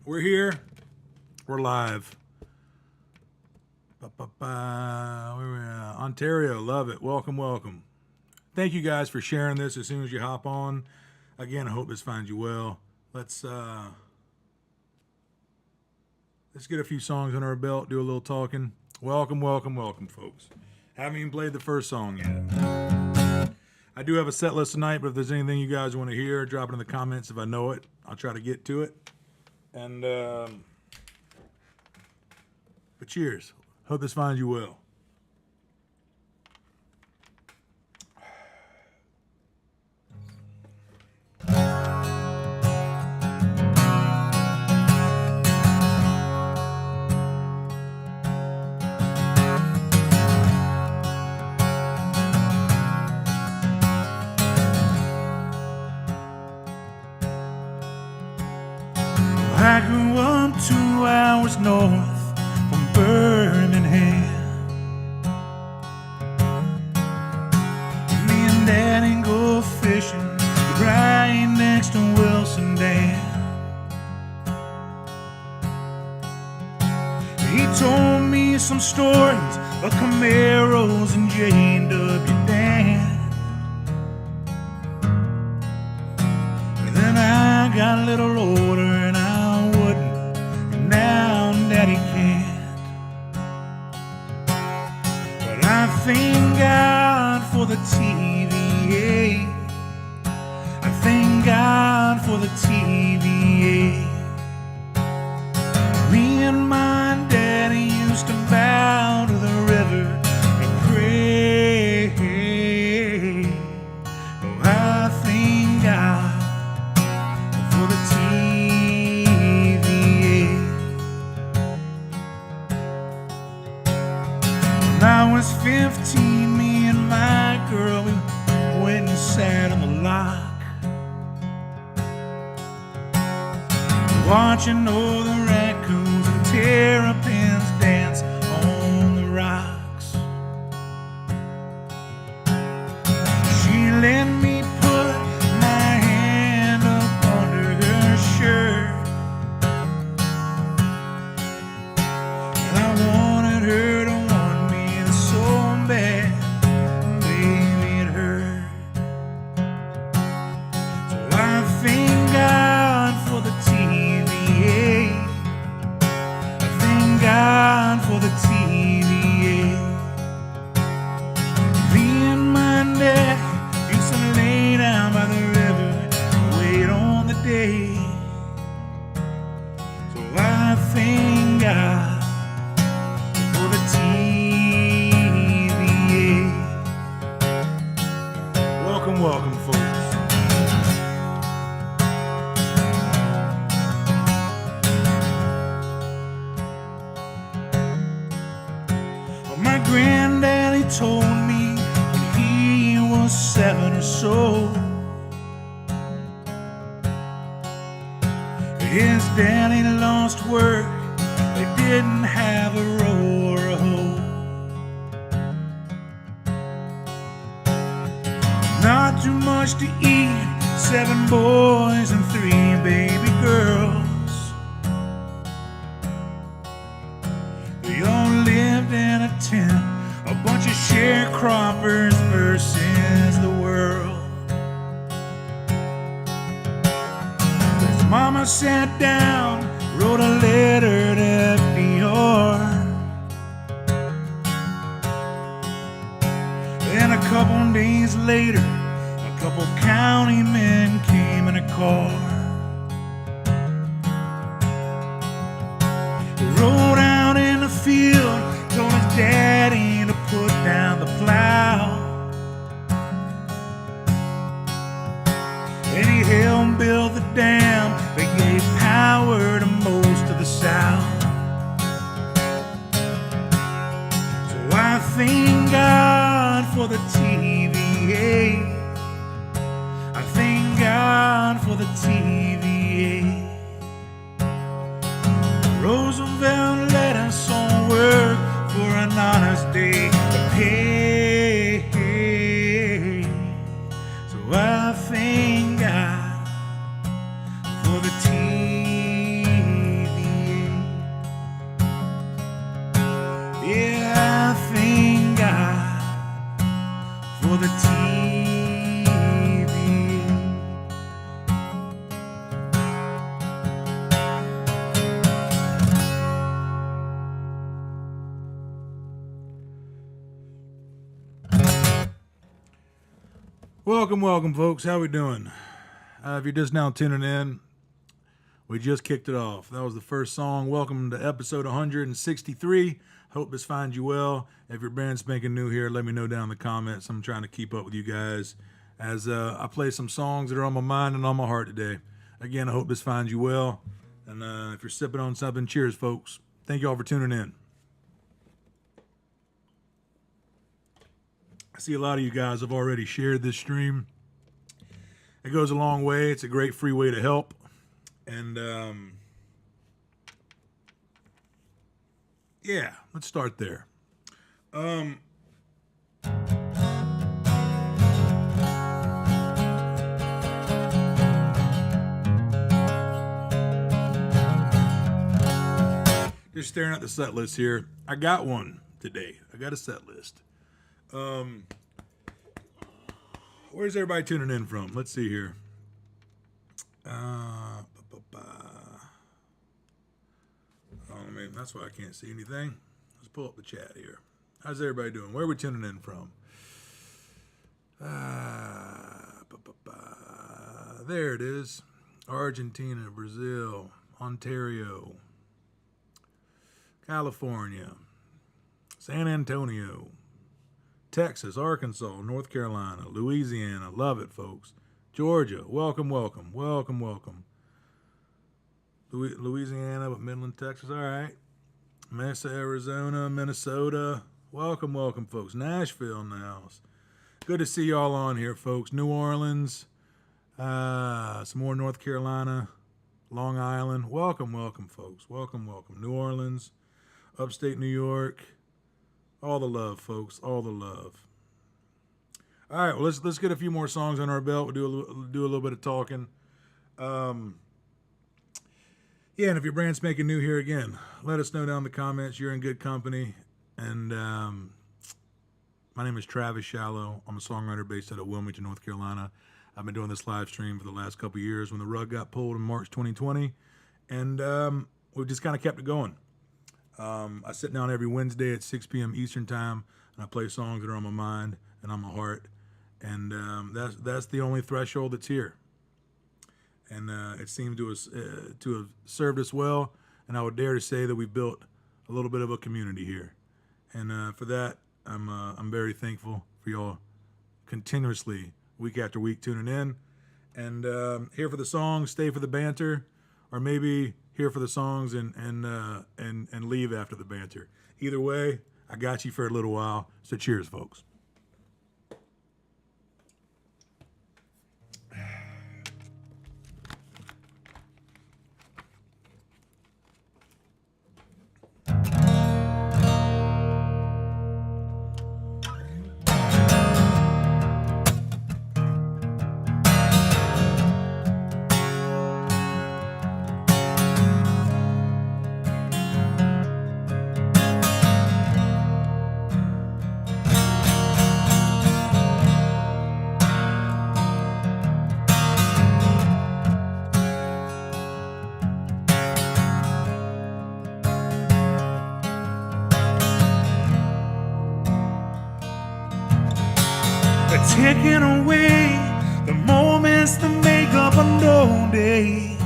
We're here. We're live. Ontario, love it. Welcome, welcome. Thank you guys for sharing this as soon as you hop on. Again, I hope this finds you well. Let's get a few songs under our belt, do a little talking. Welcome, welcome, welcome, folks. Haven't even played the first song yet. I do have a set list tonight, but if there's anything you guys want to hear, drop it in the comments. If I know it, I'll try to get to it. And but cheers. Hope this finds you well. I grew up 2 hours north from Birmingham. Me and Daddy go fishing right next to Wilson Dam. He told me some stories of Camaros and J.W. Dan. Then I got a little older and I wouldn't, and now Daddy can't. But I thank God for the TVA. I thank God for the TVA. Me and my daddy used to bow to the river and pray. Oh, I thank God for the TVA. When I was 15, me and my girl, we went and sat on the lock, watching all the raccoons and terrapins dance on the rocks. She let me put my hand up under her shirt, and I wanted her to want me so bad, baby, it hurt. So I thank God for the TVA. I thank God for the TVA. Me and my dad used to lay down by the river and wait on the day. So I thank God for the TVA. Welcome, welcome, folks. Well, my granddaddy told me when he was 7 or so, his daddy lost work, they didn't have a row or a hoe. Not too much to eat, 7 boys and 3 baby girls. We all lived in a tent, a bunch of sharecroppers versus the world. His mama sat down, wrote a letter to FDR, and a couple days later, a couple county men came in a car. They rode out in the field, told his daddy to put down the plow. And he helped build the dam that gave power to most of the South. So I thank God for the TVA. I thank God for the TVA. Roosevelt let us all work for an honest day of pay. So I thank God for the TVA. the TV. Welcome, folks. How we doing? If you're just now tuning in, we just kicked it off. That was the first song. Welcome to episode 163. Hope this finds you well. If you're brand spanking new here, let me know down in the comments. I'm trying to keep up with you guys as I play some songs that are on my mind and on my heart today. Again, I hope this finds you well. And if you're sipping on something, cheers, folks. Thank you all for tuning in. I see a lot of you guys have already shared this stream. It goes a long way. It's a great free way to help. And yeah, let's start there. Just staring at the set list here. I got one today. I got a set list. Where's everybody tuning in from? Let's see here. That's why I can't see anything. Let's pull up the chat here. How's everybody doing? Where are we tuning in from? There it is. Argentina, Brazil, Ontario, California, San Antonio, Texas, Arkansas, North Carolina, Louisiana. Love it, folks. Georgia, welcome. Louisiana, but Midland, Texas, all right. Mesa, Arizona, Minnesota. Welcome, folks. Nashville in the house. Good to see y'all on here, folks. New Orleans, some more North Carolina, Long Island. Welcome, folks. Welcome. New Orleans, upstate New York. All the love, folks. All the love. All right, well, let's get a few more songs on our belt. We'll do a little bit of talking. Yeah, and if you're brand spanking new here again, let us know down in the comments. You're in good company. And my name is Travis Shallow. I'm a songwriter based out of Wilmington, North Carolina. I've been doing this live stream for the last couple of years when the rug got pulled in March 2020. And we've just kind of kept it going. I sit down every Wednesday at 6 p.m. Eastern time, and I play songs that are on my mind and on my heart. And that's the only threshold that's here. And it seemed to have served us well. And I would dare to say that we've built a little bit of a community here. And for that, I'm very thankful for y'all continuously, week after week, tuning in. And here for the songs, stay for the banter, or maybe here for the songs and leave after the banter. Either way, I got you for a little while. So cheers, folks. Taking away the moments that make up a no day,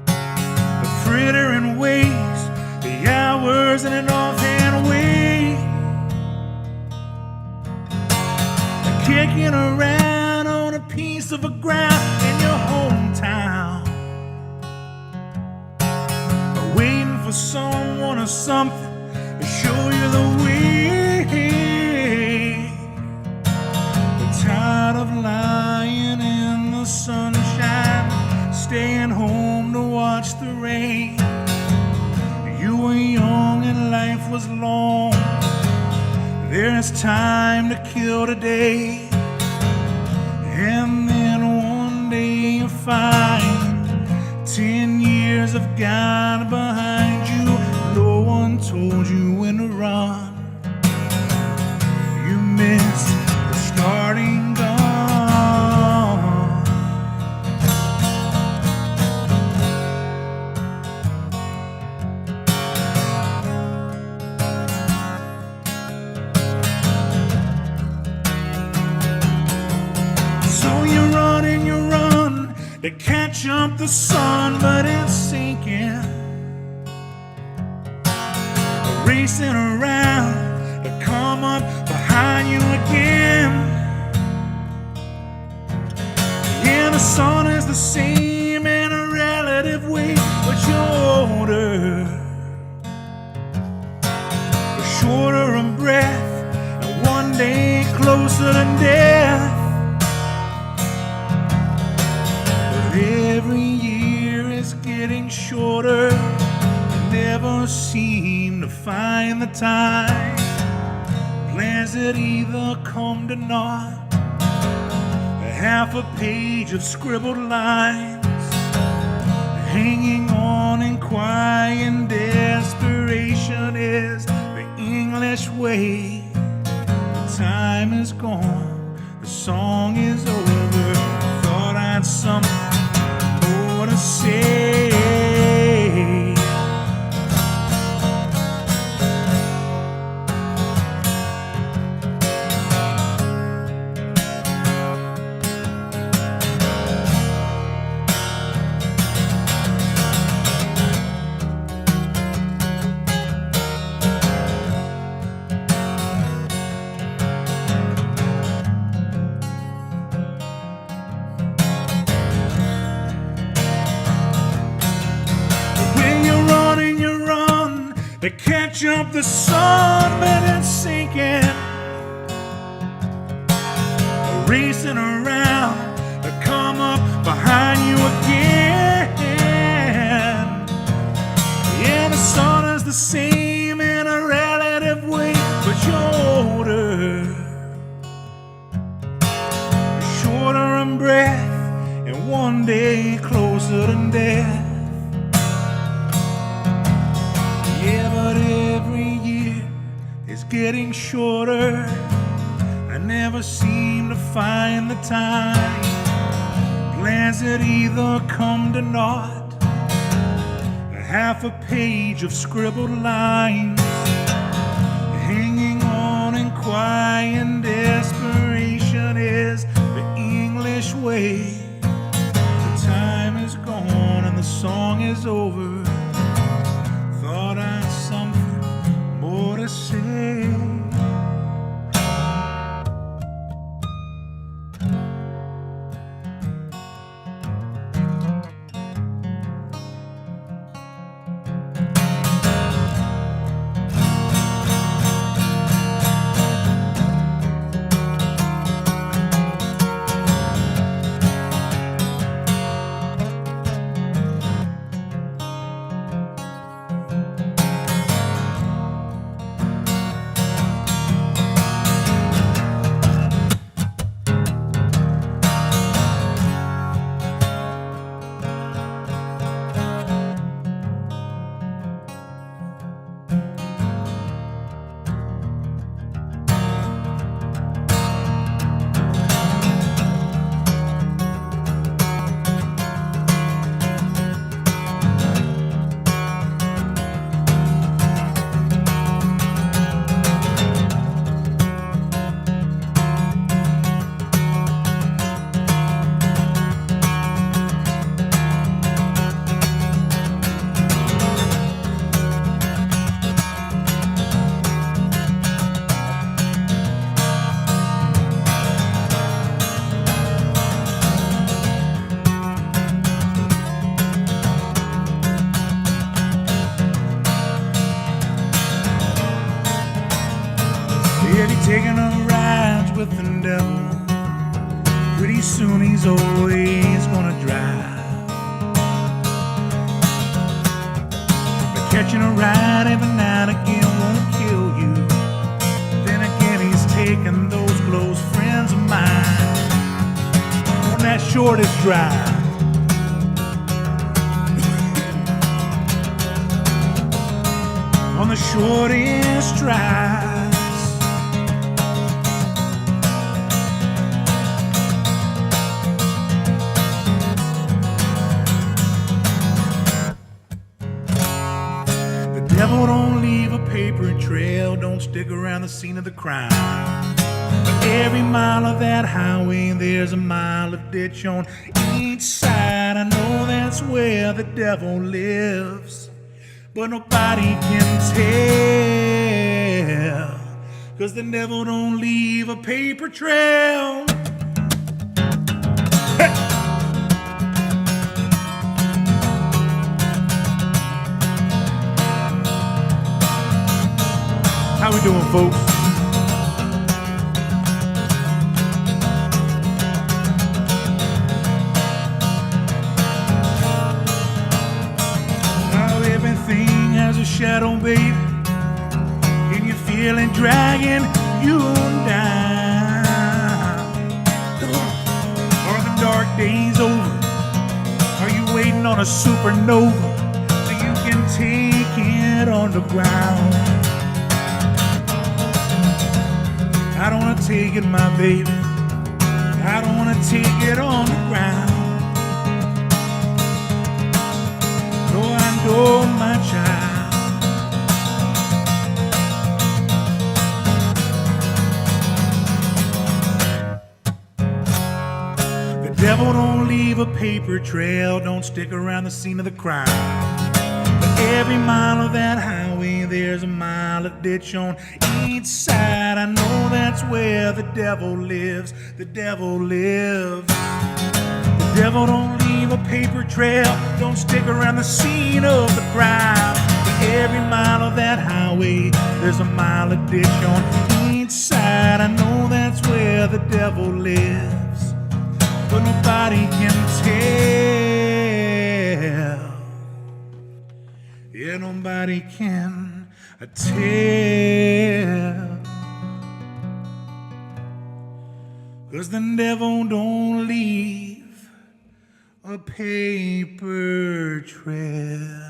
the frittering waste, the hours in an offhand way, the kicking around on a piece of a ground in your hometown, waiting for someone or something to show you the way. Tired of lying in the sunshine, staying home to watch the rain. You were young and life was long. There's time to kill today. And then one day you find 10 years have gone behind you. No one told you when to run. You missed So you run to catch up the sun, but it's sinking. Racing around to come up behind you again. Yeah, the sun is the same in a relative way, but you're older, you're shorter in breath, and one day closer to death. But every year is getting shorter. Never seem to find the time. Plans that either come to naught, a half a page of scribbled lines, hanging on in quiet desperation is the English way. The time is gone, the song is over. Thought I had something more to say. To catch up the sun, but it's sinking. Racing around to come up behind you again. Yeah, the sun is the same in a relative way, but you're older, you're shorter in breath, and one day closer to death. Yeah, but every year is getting shorter. I never seem to find the time. Plans that either come to naught, a half a page of scribbled lines, hanging on in quiet desperation is the English way. The time is gone and the song is over. Thought I had something more to say. Taking up rides with the devil. Pretty soon he's always gonna drive. But catching a ride every now and again won't kill you. Then again he's taking those close friends of mine on that shortest drive. On the shortest drive. Devil don't leave a paper trail, don't stick around the scene of the crime. Every mile of that highway, there's a mile of ditch on each side. I know that's where the devil lives, but nobody can tell, 'cause the devil don't leave a paper trail. Hey! How we doing, folks? Everything has a shadow, baby, and you feel it dragging you down. Are the dark days over? Are you waiting on a supernova so you can take it underground? I don't want to take it, my baby. I don't want to take it on the ground. Oh, my child. The devil don't leave a paper trail, don't stick around the scene of the crime. But every mile of that highway, there's a mile of ditch on each side. I know that's where the devil lives. The devil lives. The devil don't leave a paper trail, don't stick around the scene of the crime. Every mile of that highway, there's a mile of ditch on each side. I know that's where the devil lives, but nobody can tell. Yeah, nobody can tell. 'Cause the devil don't leave a paper trail.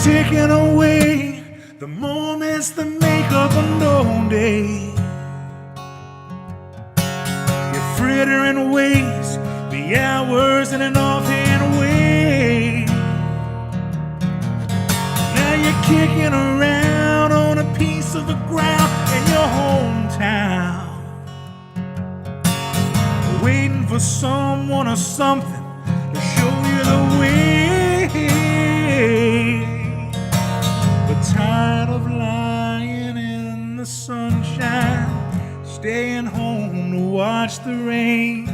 Taking away the moments that make up a known day. You're frittering waste the hours in an offhand way. Now you're kicking around on a piece of the ground in your hometown, waiting for someone or something to show you the way. Tired of lying in the sunshine, staying home to watch the rain.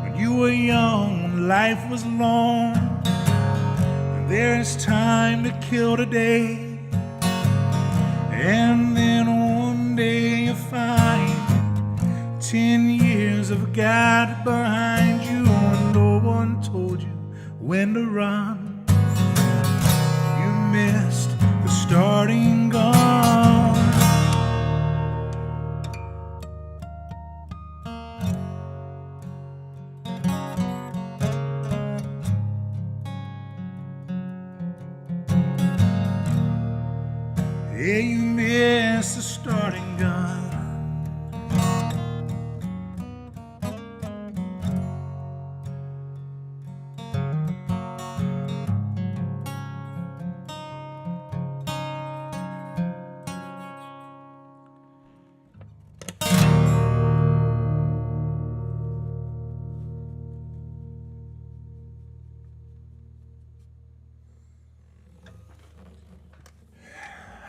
When you were young and life was long, and there is time to kill today. And then one day you find 10 years have got behind you, and no one told you when to run. You missed the starting gun. Yeah, you missed the starting gun.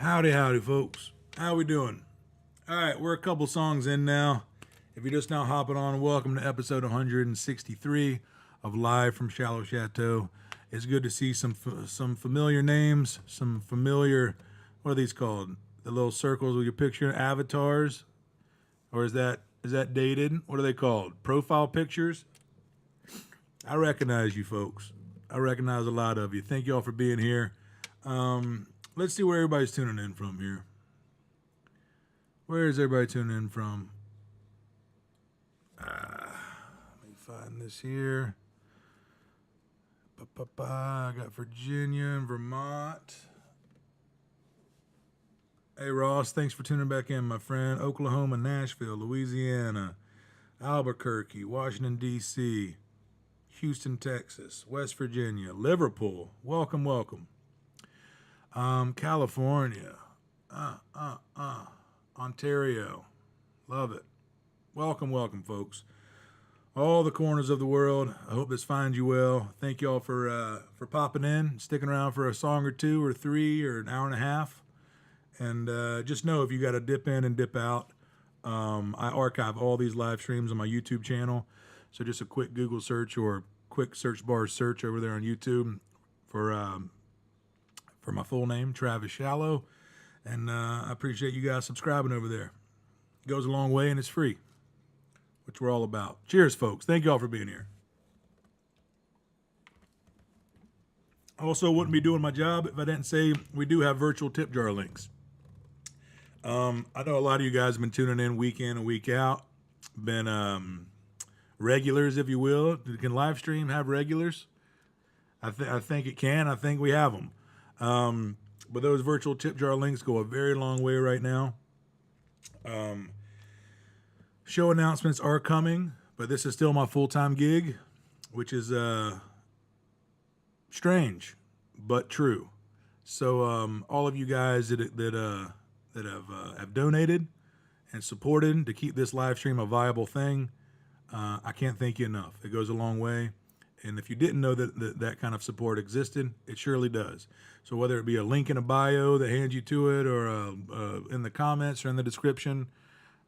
Howdy, folks. How we doing? All right, we're a couple songs in now. If you're just now hopping on, welcome to episode 163 of Live from Shallow Chateau. It's good to see some familiar names, some familiar, what are these called? The little circles with your picture, avatars, or is that dated? What are they called? Profile pictures. I recognize you folks. I recognize a lot of you. Thank you all for being here. Let's see where everybody's tuning in from here. Where is everybody tuning in from? Let me find this here. I got Virginia and Vermont. Hey, Ross, thanks for tuning back in, my friend. Oklahoma, Nashville, Louisiana, Albuquerque, Washington, D.C., Houston, Texas, West Virginia, Liverpool. Welcome, welcome. California, Ontario. Love it. Welcome, welcome, folks. All the corners of the world. I hope this finds you well. Thank you all for popping in, sticking around for a song or two or three or an hour and a half. And just know if you got to dip in and dip out, I archive all these live streams on my YouTube channel. So just a quick Google search or quick search bar search over there on YouTube for my full name, Travis Shallow. And I appreciate you guys subscribing over there. It goes a long way and it's free, which we're all about. Cheers, folks. Thank you all for being here. Also, wouldn't be doing my job if I didn't say we do have virtual tip jar links. I know a lot of you guys have been tuning in week in and week out. Been regulars, if you will. Can Livestream have regulars? I think it can. I think we have them. But those virtual tip jar links go a very long way right now. Show announcements are coming, but this is still my full-time gig, which is strange but true. So all of you guys that have donated and supported to keep this live stream a viable thing, I can't thank you enough. It goes a long way. And if you didn't know that kind of support existed, it surely does. So whether it be a link in a bio that hands you to it, or in the comments or in the description,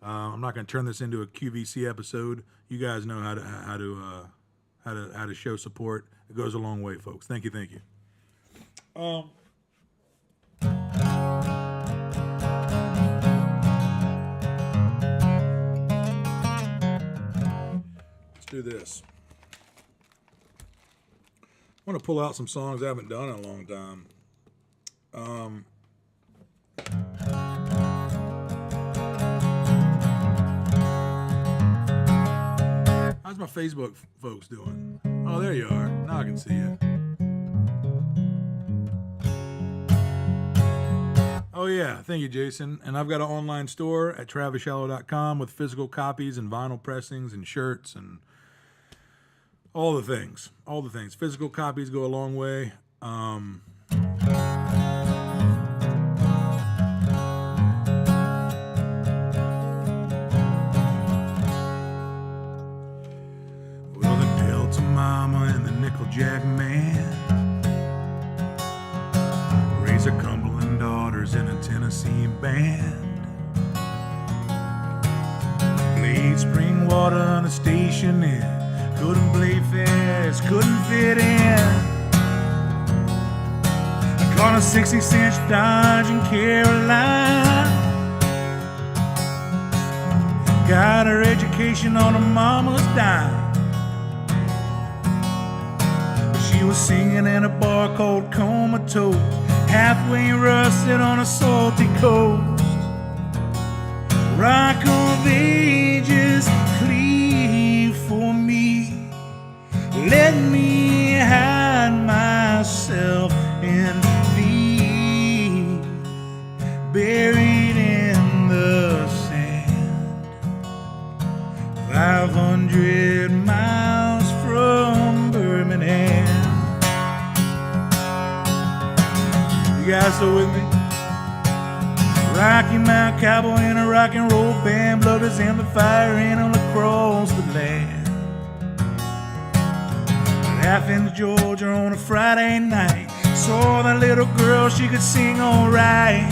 I'm not going to turn this into a QVC episode. You guys know how to show support. It goes a long way, folks. Thank you, thank you. Let's do this. I want to pull out some songs I haven't done in a long time. How's my Facebook folks doing? Oh, there you are. Now I can see you. Oh, yeah. Thank you, Jason. And I've got an online store at TravisShallow.com with physical copies and vinyl pressings and shirts and all the things. All the things. Physical copies go a long way. Well, the Delta Mama and the Nickel Jack Man raise their Cumberland daughters in a Tennessee band. Played spring water on the station and couldn't play fast, couldn't fit in. I caught a 66-inch Dodge in Carolina. Got her education on her mama's dime. She was singing in a bar called Comatose, halfway rusted on a salty coast. Rock of Ages, cleave for me. Let me hide myself in thee, buried in the sand, 500 miles from Birmingham. You guys still with me? Rocky Mount Cowboy in a rock and roll band, blood is in the fire in all across the land. Athens, Georgia on a Friday night. Saw that little girl, she could sing alright.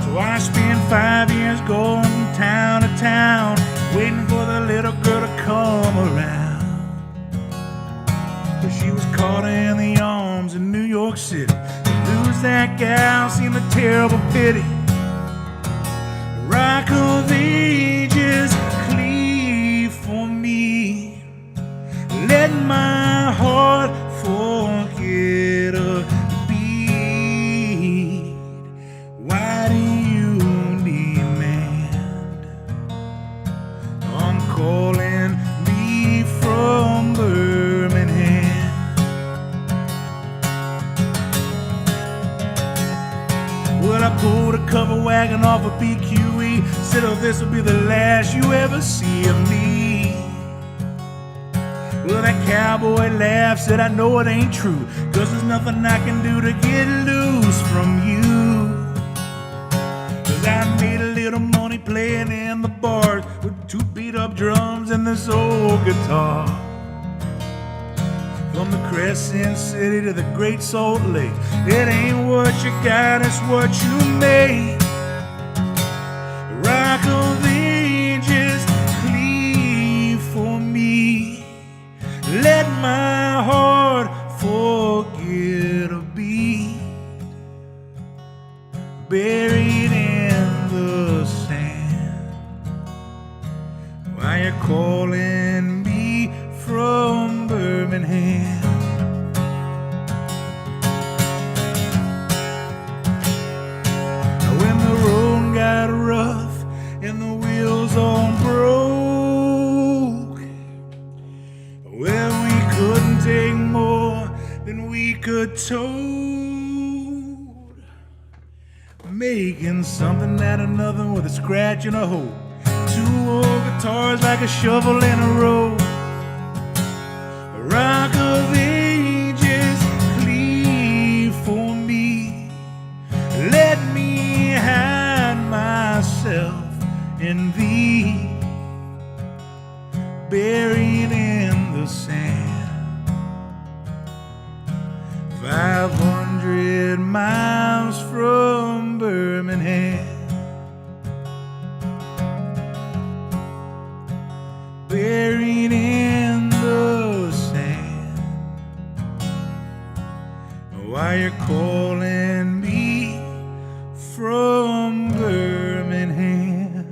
So I spent 5 years going town to town, waiting for the little girl to come around. But she was caught in the arms in New York City. The Lose that gal seemed a terrible pity. Rock of Ages, cleave for me. Let my heart forget a beat. Why do you demand? I'm calling me from Birmingham. Well, I pulled a cover wagon off a BQE. Said, oh, this will be the last you ever see of me. Well, that cowboy laughed, said, I know it ain't true, 'cause there's nothing I can do to get loose from you. 'Cause I made a little money playing in the bars with 2 beat-up drums and this old guitar. From the Crescent City to the Great Salt Lake, it ain't what you got, it's what you made. Rock of Ages, cleave for me. Let my heart forget a beat. Buried in the sand. Why you calling me from Birmingham? When the road got rough and the wheels all broke, well, we couldn't take more than we could tote. Making something out of nothing with a scratch and a hole. 2 old guitars like a shovel in a row. Rock of Ages, cleave for me. Let me hide myself in thee. Buried in the sand. 500 miles from Birmingham. Buried in the sand. Why you calling me from Birmingham?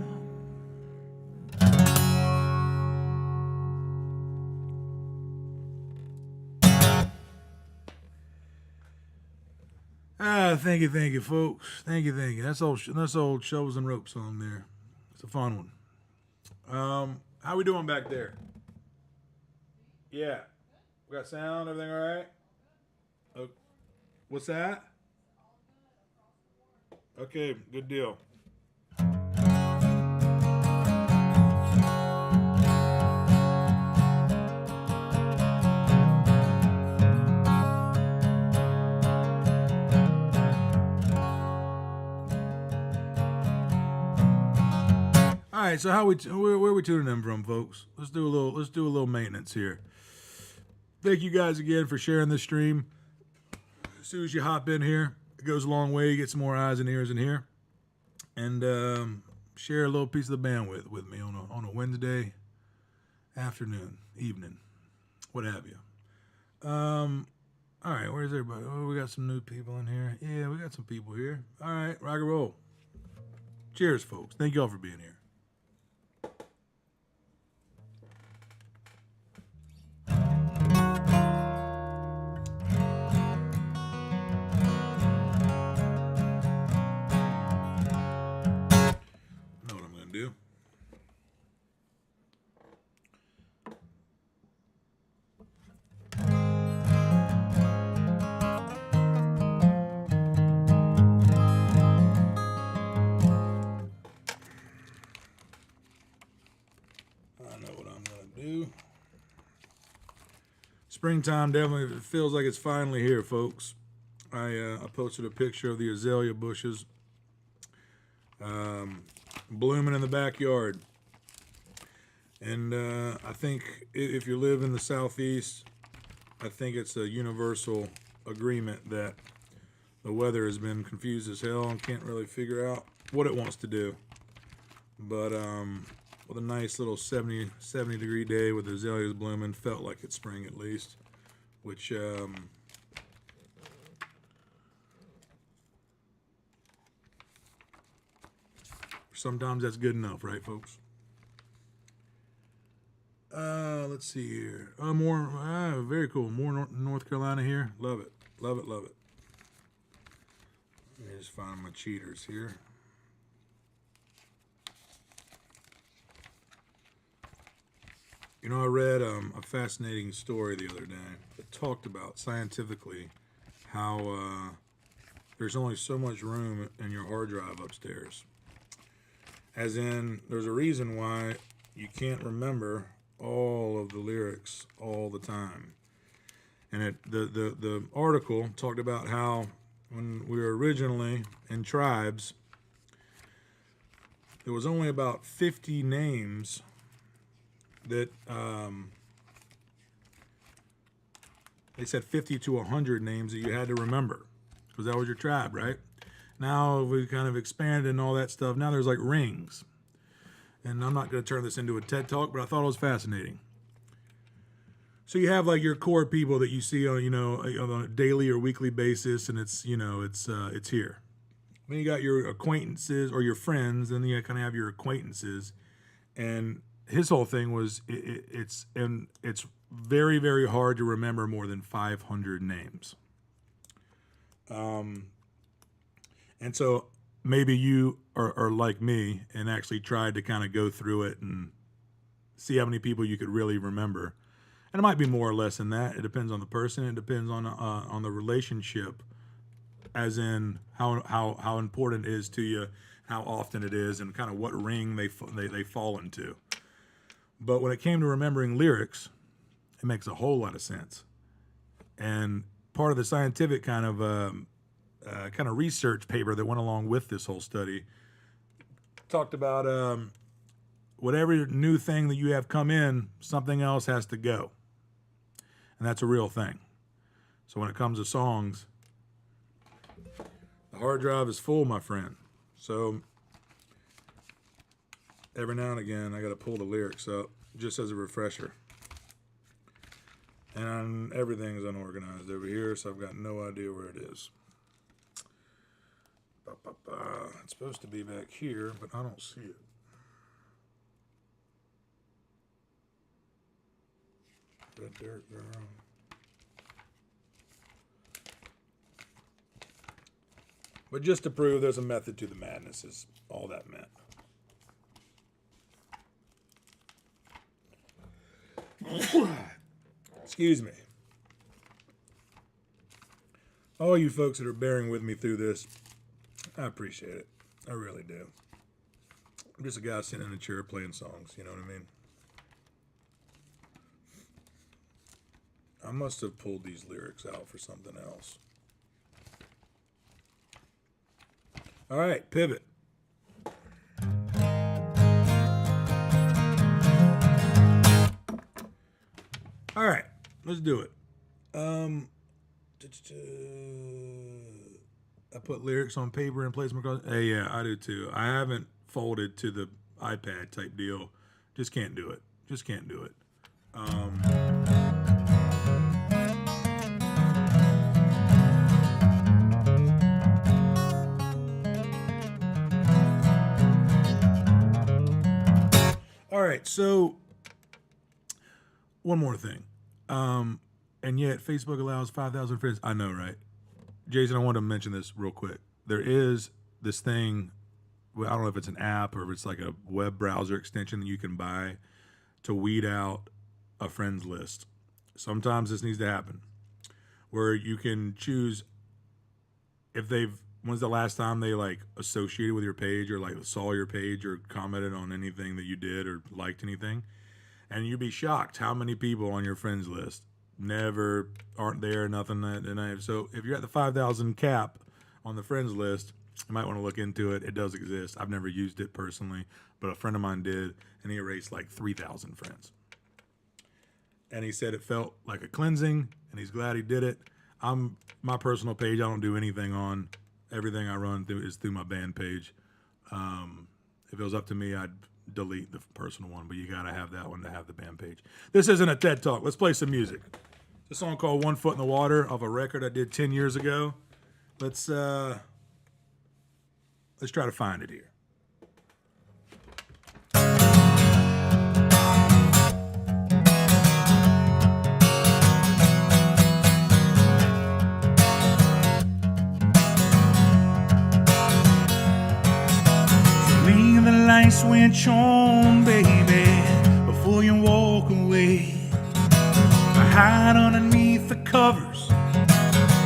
Thank you, folks. Thank you. That's old Shovels and Rope song there. It's a fun one. How we doing back there? Yeah. We got sound, everything all right? Oh, what's that? Okay, good deal. All right, so where we tuning in from, folks? Let's do a little maintenance here. Thank you guys again for sharing this stream. As soon as you hop in here, it goes a long way. You get some more eyes and ears in here, and share a little piece of the bandwidth with me on a Wednesday afternoon, evening, what have you. All right, where's everybody? Oh, we got some new people in here. Yeah, we got some people here. All right, rock and roll. Cheers, folks. Thank you all for being here. Do. Springtime definitely feels like it's finally here, folks. I posted a picture of the azalea bushes blooming in the backyard. And I think if you live in the southeast, I think it's a universal agreement that the weather has been confused as hell and can't really figure out what it wants to do. But with a nice little 70 degree day with the azaleas blooming, felt like it's spring at least, which Sometimes that's good enough, right, folks? Let's see here. More, very cool. More North Carolina here. Love it. Love it, love it. Let me just find my cheaters here. You know, I read a fascinating story the other day that talked about scientifically how there's only so much room in your hard drive upstairs. As in, there's a reason why you can't remember all of the lyrics all the time. And the article talked about how when we were originally in tribes, there was only about 50 names that they said 50 to 100 names that you had to remember because that was your tribe, right? Now we kind of expanded and all that stuff. Now there's like rings. And I'm not going to turn this into a TED Talk, but I thought it was fascinating. So you have like your core people that you see on, on a daily or weekly basis, and it's here. Then you got your acquaintances or your friends, and then you kind of have your acquaintances. And his whole thing was it's very, very hard to remember more than 500 names. And so maybe you are like me and actually tried to kind of go through it and see how many people you could really remember. And it might be more or less than that. It depends on the person. It depends on the relationship, as in how important it is to you, how often it is, and kind of what ring they fall into. But when it came to remembering lyrics, it makes a whole lot of sense. And part of the scientific kind of research paper that went along with this whole study talked about whatever new thing that you have come in, something else has to go. And that's a real thing. So when it comes to songs, the hard drive is full, my friend. So every now and again, I got to pull the lyrics up just as a refresher. And everything's unorganized over here, so I've got no idea where it is. It's supposed to be back here, but I don't see it. Red dirt girl. But just to prove there's a method to the madness is all that meant. Excuse me. All you folks that are bearing with me through this, I appreciate it. I really do. I'm just a guy sitting in a chair playing songs, you know what I mean? I must have pulled these lyrics out for something else. All right, pivot. All right, let's do it. I put lyrics on paper and place them across. Hey, yeah, I do too. I haven't folded to the iPad type deal. Just can't do it. Just can't do it. All right, so one more thing. And yet Facebook allows 5,000 friends. I know, right? Jason, I want to mention this real quick. There is this thing, I don't know if it's an app or if it's like a web browser extension that you can buy to weed out a friends list. Sometimes this needs to happen, where you can choose if when's the last time they like associated with your page or like saw your page or commented on anything that you did or liked anything. And you'd be shocked how many people on your friends list never aren't there, nothing that. So if you're at the 5,000 cap on the friends list, you might want to look into it. It does exist. I've never used it personally, but a friend of mine did, and he erased like 3,000 friends. And he said it felt like a cleansing, and he's glad he did it. My personal page, I don't do anything on. Everything I run through is through my band page. If it was up to me, I'd delete the personal one, but you got to have that one to have the band page. This isn't a TED Talk. Let's play some music. It's a song called 1 Foot in the Water off a record I did 10 years ago. Let's try to find it here. light switch on, baby, before you walk away. I hide underneath the covers,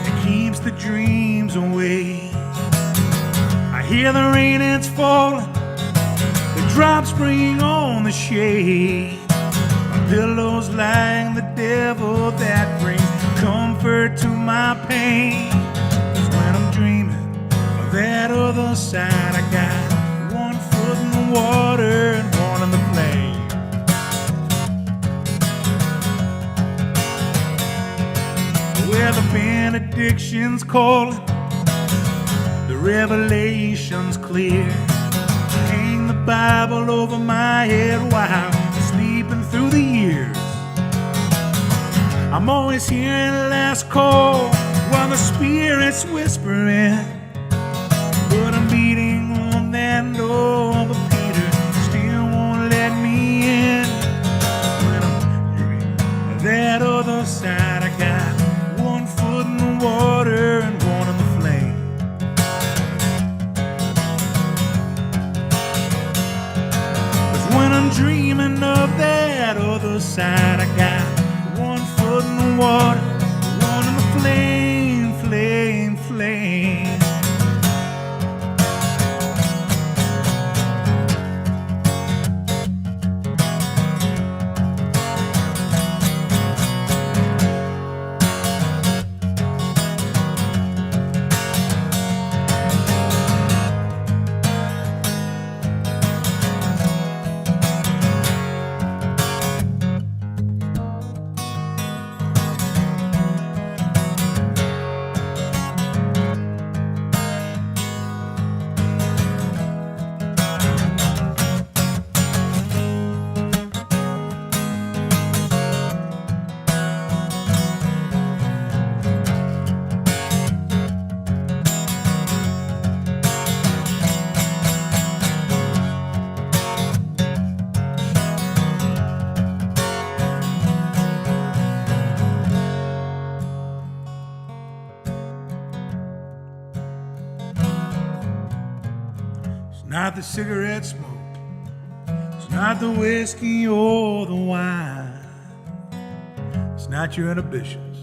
it keeps the dreams away. I hear the rain, it's falling, the drops bring on the shade. My pillow's like the devil that brings comfort to my pain. 'Cause when I'm dreaming of that other side, I got one foot in the water and one in the flame. Where the benediction's calling, the revelation's clear. Hang the Bible over my head while sleeping through the years. I'm always hearing the last call while the Spirit's whispering, but I'm beating on that door, but Peter still won't let me in. When I'm dreaming of that other side, I got one foot in the water and one in the flame. 'Cause when I'm dreaming of that other side, I got one foot in the water, one in the flame, flame, flame. Not the cigarette smoke, it's not the whiskey or the wine, it's not your inhibitions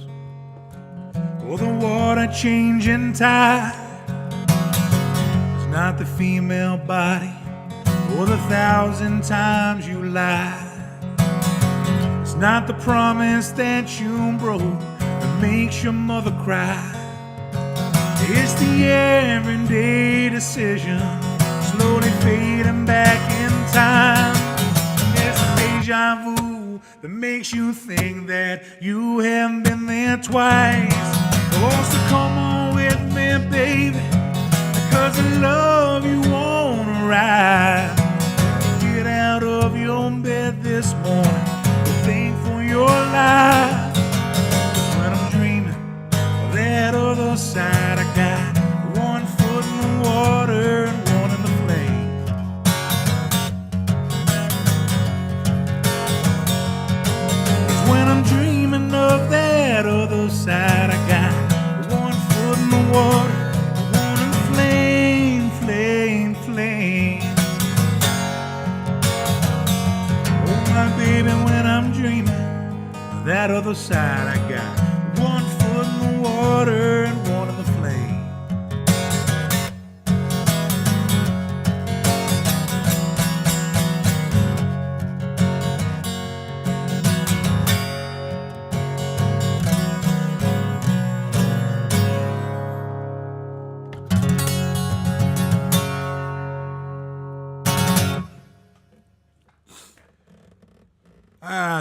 or the water changing tide, it's not the female body or the 1,000 times you lied, it's not the promise that you broke that makes your mother cry, it's the everyday decision slowly fading back in time. It's deja vu that makes you think that you haven't been there twice. Oh, so come on with me, baby, because I love you on a ride. Get out of your bed this morning and thank for your life. When I'm dreaming of that other side, I got one foot in the water and one in the flame. 'Cause when I'm dreaming of that other side, I got one foot in the water, one in the flame, flame, flame. Oh my baby, when I'm dreaming of that other side, I got one foot in the water and one in the flame.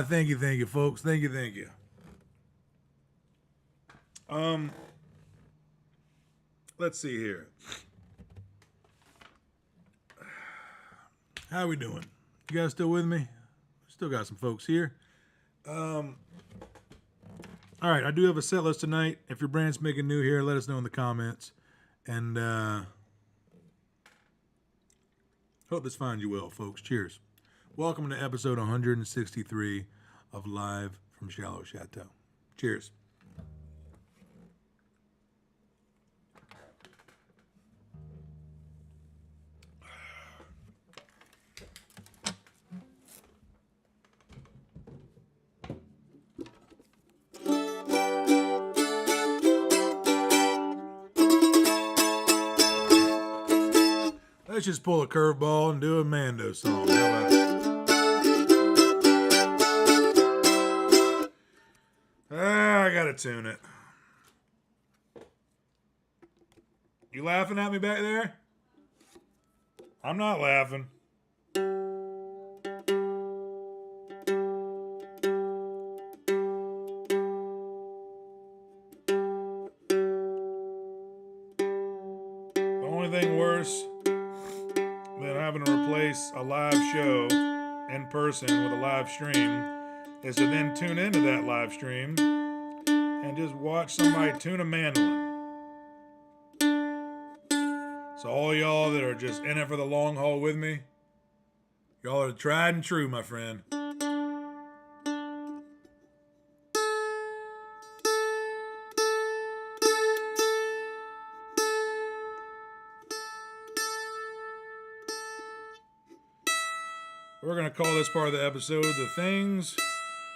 Thank you, folks. Thank you. Let's see here. How we doing? You guys still with me? Still got some folks here. All right, I do have a set list tonight. If your brand's making new here, let us know in the comments. And hope this finds you well, folks. Cheers. Welcome to episode 163 of Live from Shallow Chateau. Cheers. Let's just pull a curveball and do a Mando song. How about it? I gotta tune it. You laughing at me back there? I'm not laughing. The only thing worse than having to replace a live show in person with a live stream is to then tune into that live stream and just watch somebody tune a mandolin. So all y'all that are just in it for the long haul with me, y'all are tried and true, my friend. We're going to call this part of the episode the things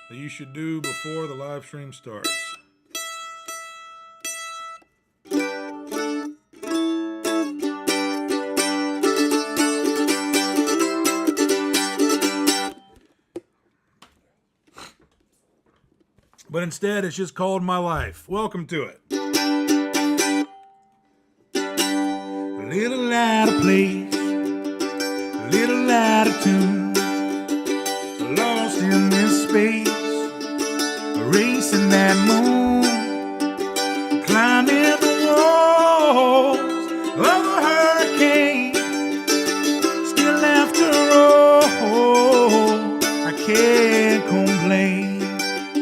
that you should do before the live stream starts. But instead, it's just called My Life. Welcome to it. A little out of place, a little out of tune, lost in this space, racing that moon, climbing the walls of a hurricane. Still after all, I can't complain.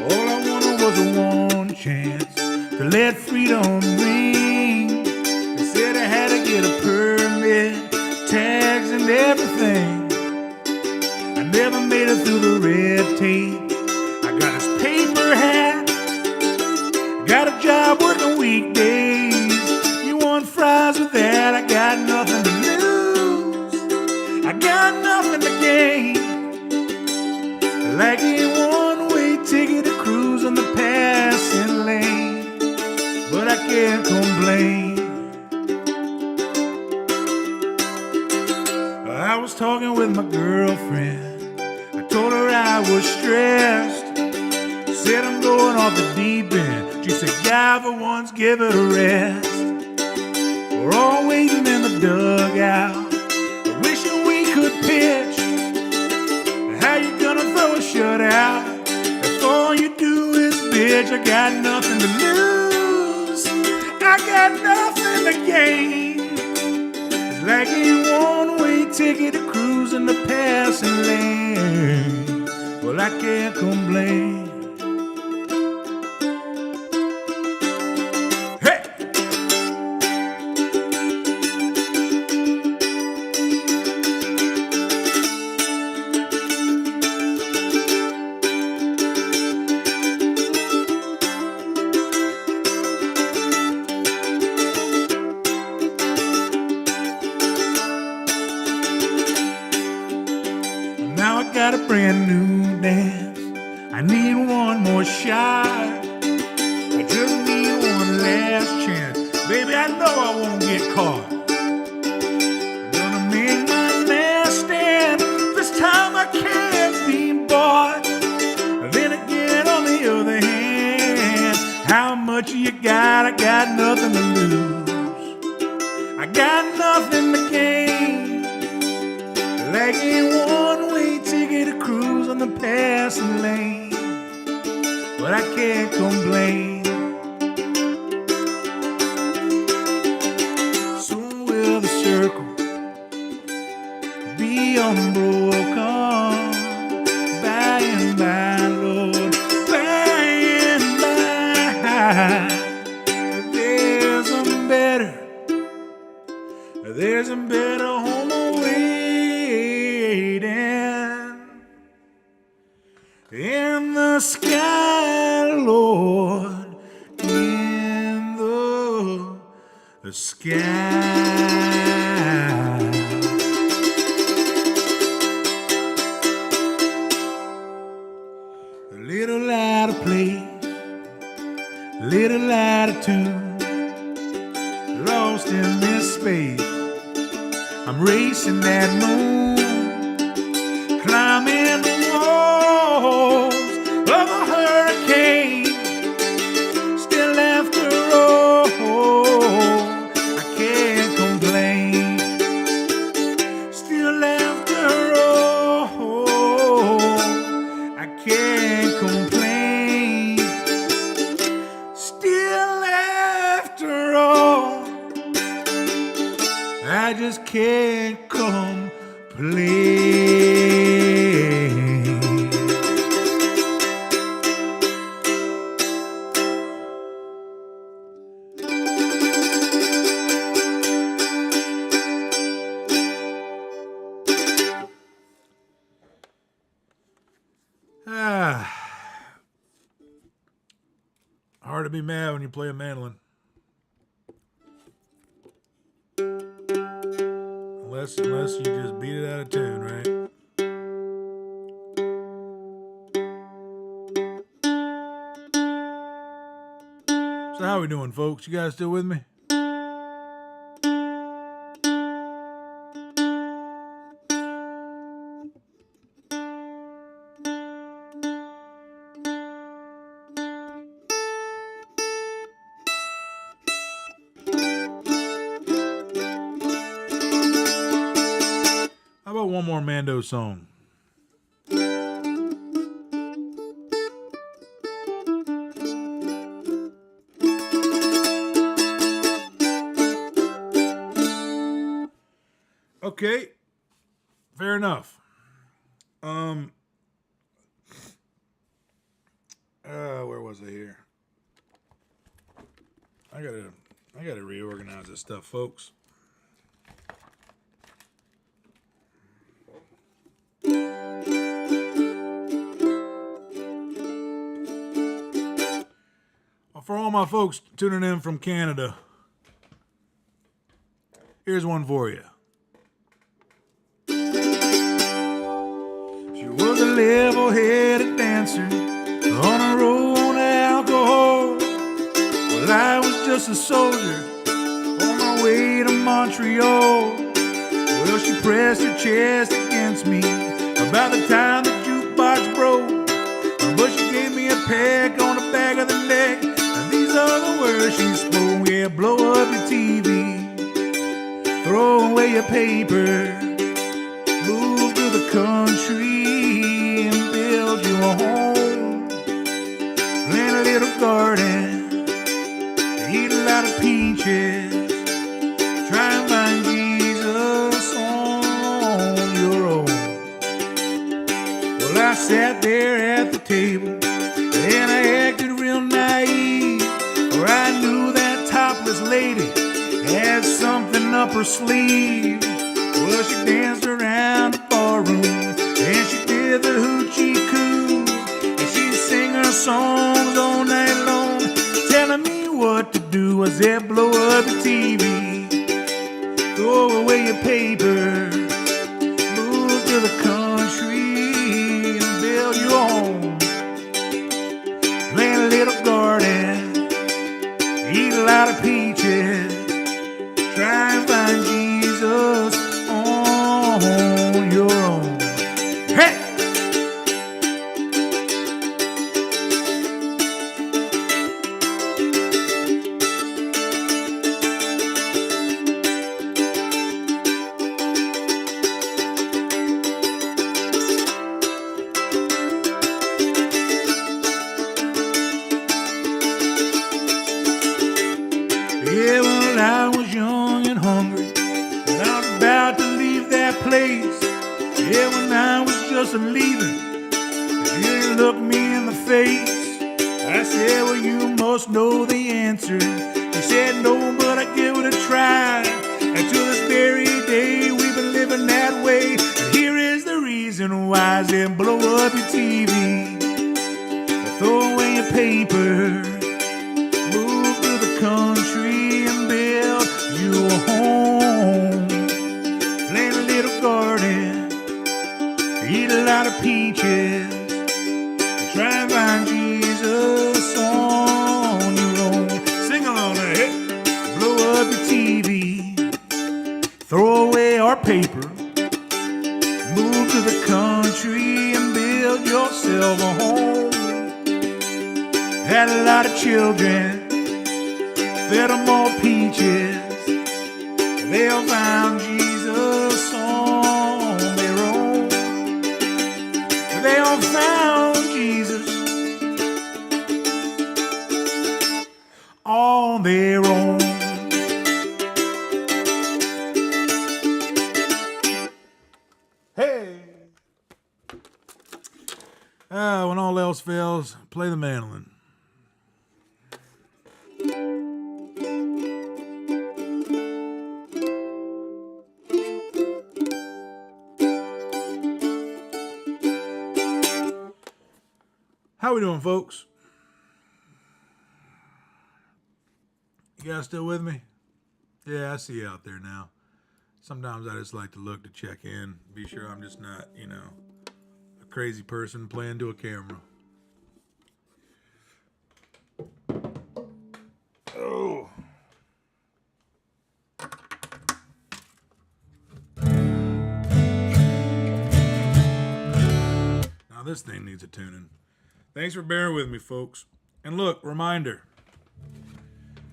All I wanted was a one chance to let freedom ring. They said I had to get a permit, tags and everything. I never made it through the red tape. I got this paper hat, got a job working weekdays. You want fries with that? I got nothing to lose, I got nothing to gain. Like a one-way ticket to cruise on the passing lane, but I can't complain. I was talking with my girlfriend, I told her I was stressed. Said I'm going off the deep end. She said, "Guy, for once, give it a rest." We're all waiting in the dugout, wishing we could pitch. How you gonna throw a shutout if all you do is bitch? I got nothing to lose, I got nothing to gain. It's like a one-way ticket to cruise in the passing lane. Well, I can't complain. Now I got a brand new dance, I need one more shot. I just need one last chance. Baby, I know I won't get caught. I'm gonna make my last stand. This time I can't be bought. Then again, on the other hand, how much you got? I got nothing to lose, I got nothing to gain. Like a one-way ticket to cruise on the passing lane, but I can't complain. Soon will the circle be unbroken. By and by, Lord, by and by, there's a better home awaiting in the sky, Lord, in the sky. A little out of place, a little out of tune, lost in this space. I'm racing Hard to be mad when you play a mandolin. Unless you just beat it out of tune, right? So how we doing, folks? You guys still with me? How about one more Mando song? Okay, fair enough. Where was I here? I gotta reorganize this stuff, folks. For all my folks tuning in from Canada, here's one for you. She was a level-headed dancer on a road to alcohol. Well, I was just a soldier on my way to Montreal. Well, she pressed her chest against me about the time the jukebox broke. But she gave me a peck on the back of the neck. And these are the words she spoke. Yeah, blow up your TV, throw away your paper, move to the country and build you a home. Plant a little garden, eat a lot of peaches, try and find Jesus on your own. Well, I sat there at the table and I acted real naive, for I knew that topless lady had something up her sleeve. Well, she danced around the barroom and she did the hoochie coo, and she sang her songs all night long, telling me what to do. I said, blow up your TV, throw away your paper, move to the country and build your home. Plant a little garden, eat a lot of peaches, try and find Jesus on your own. Hey! Yeah, well, I was young and hungry, and I was about to leave that place. Yeah, when I was just leaving, she looked me in the face. I said, well, you must know the answer. She said, no, but I give it a try. And to this very day, we've been living that way. And here is the reason why. I said, blow up your TV, throw away your paper, move to the country and build you a home. Plant a little garden, eat a lot of peaches, and try and find Jesus on your own. Sing along, hey. Blow up your TV, throw away our paper, move to the country and build yourself a home. Had a lot of children, fed them all peaches, they all found Jesus on their own. They all found Jesus on their own. Hey! When all else fails, play the mandolin. How we doing, folks? You guys still with me? Yeah, I see you out there now. Sometimes I just like to look to check in, be sure I'm just not, a crazy person playing to a camera. Oh. Now this thing needs a tuning. Thanks for bearing with me, folks. And look, reminder.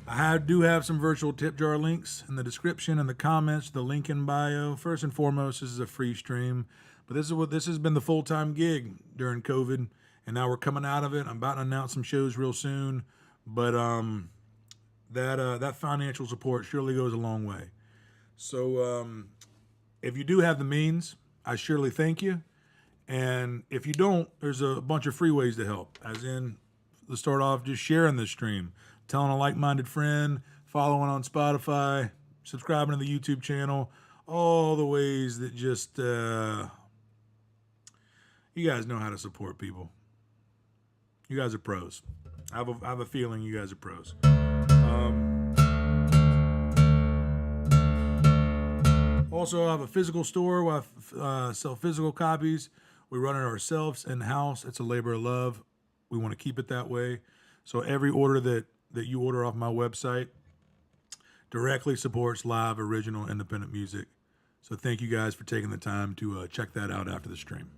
I do have some virtual tip jar links in the description and the comments, the link in bio. First and foremost, this is a free stream, but this has been the full-time gig during COVID, and now we're coming out of it. I'm about to announce some shows real soon, but that financial support surely goes a long way. So if you do have the means, I surely thank you. And if you don't, there's a bunch of free ways to help, as in, to start off, just sharing this stream, telling a like-minded friend, following on Spotify, subscribing to the YouTube channel, all the ways that just, you guys know how to support people. You guys are pros. I have a feeling you guys are pros. Also, I have a physical store where I sell physical copies. We run it ourselves in-house. It's a labor of love. We want to keep it that way. So every order that you order off my website directly supports live, original, independent music. So thank you guys for taking the time to check that out after the stream.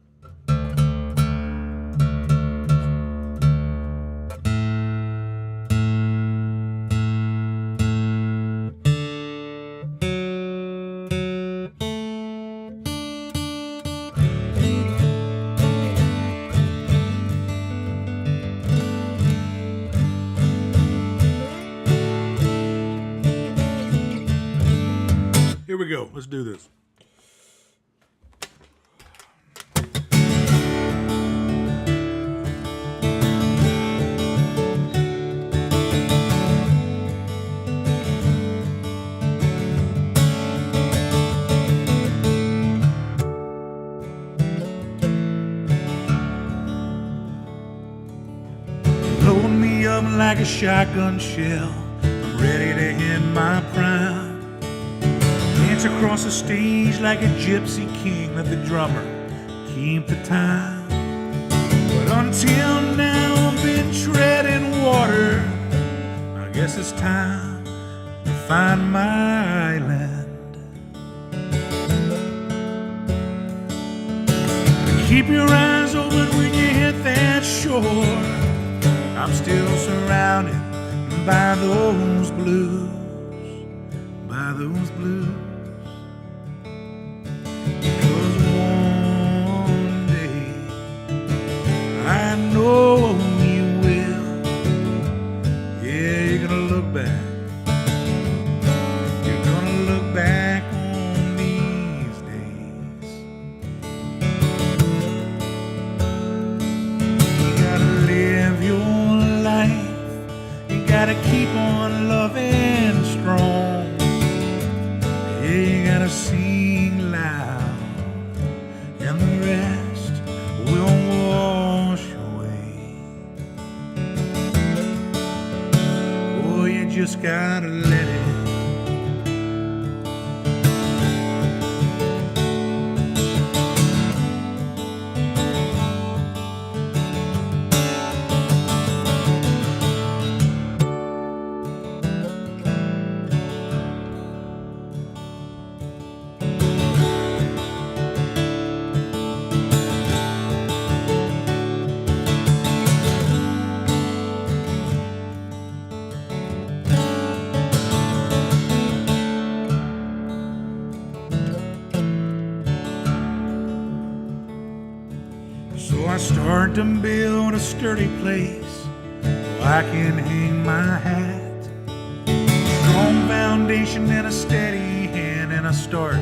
Here we go. Let's do this. Load me up like a shotgun shell, I'm ready to hit my prime. Dance across the stage like a gypsy king, let the drummer keep the time. But until now I've been treading water. I guess it's time to find my island. Keep your eyes open when you hit that shore. I'm still surrounded by those blues, by those blues. Because one day I know you will. Yeah, you're gonna look back. You're gonna look back on these days. You gotta live your life. You gotta keep on loving strong. Yeah, you gotta sing loud, and the rest will wash away. Oh, you just gotta let it. So I start to build a sturdy place where I can hang my hat. Strong foundation and a steady hand, and I start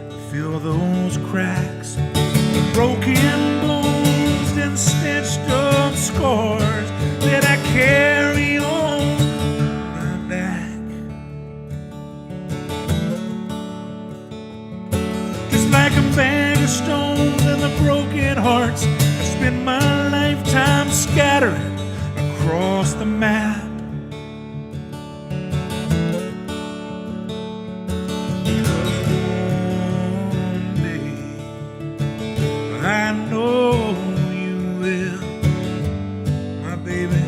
to fill those cracks. The broken bones and stitched up scars that I carry on my back. Just like a bag of stones and the broken hearts, I spend my lifetime scattering across the map. One day I know you will, my baby.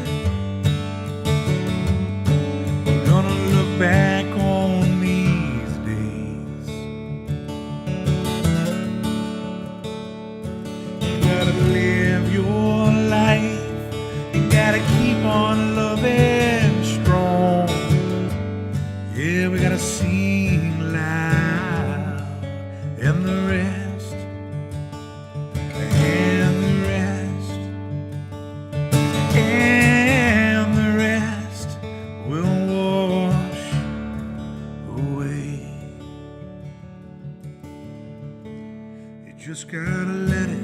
We're gonna look back on these days. You gotta live your life. You gotta keep on loving strong. Yeah, we gotta sing loud. And the rest, and the rest, and the rest will wash away. You just gotta let it.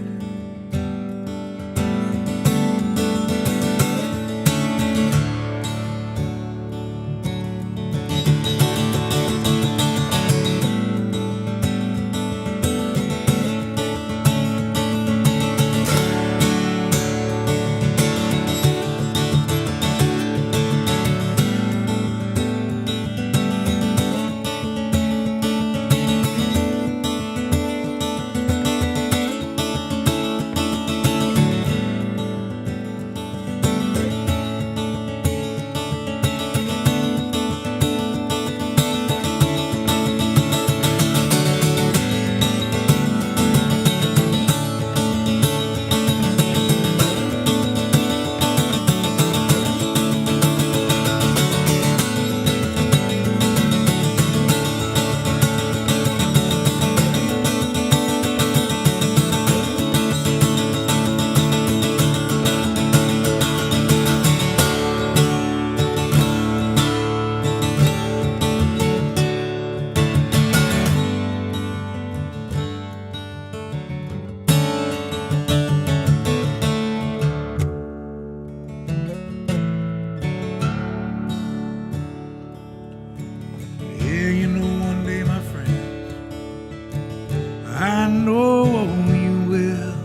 Yeah, you know one day, my friends, I know you will.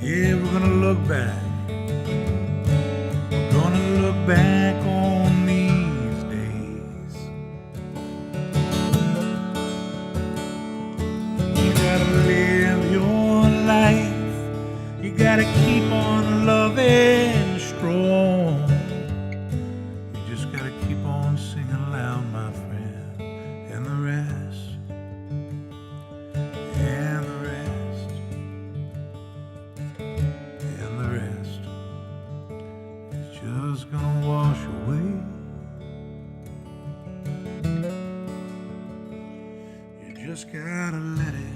Yeah, we're gonna look back. We're gonna look back on these days. You gotta live your life. You gotta keep on loving strong. You just gotta keep on singing loud, my friend. And the rest, and the rest, and the rest is just gonna wash away. You just gotta let it.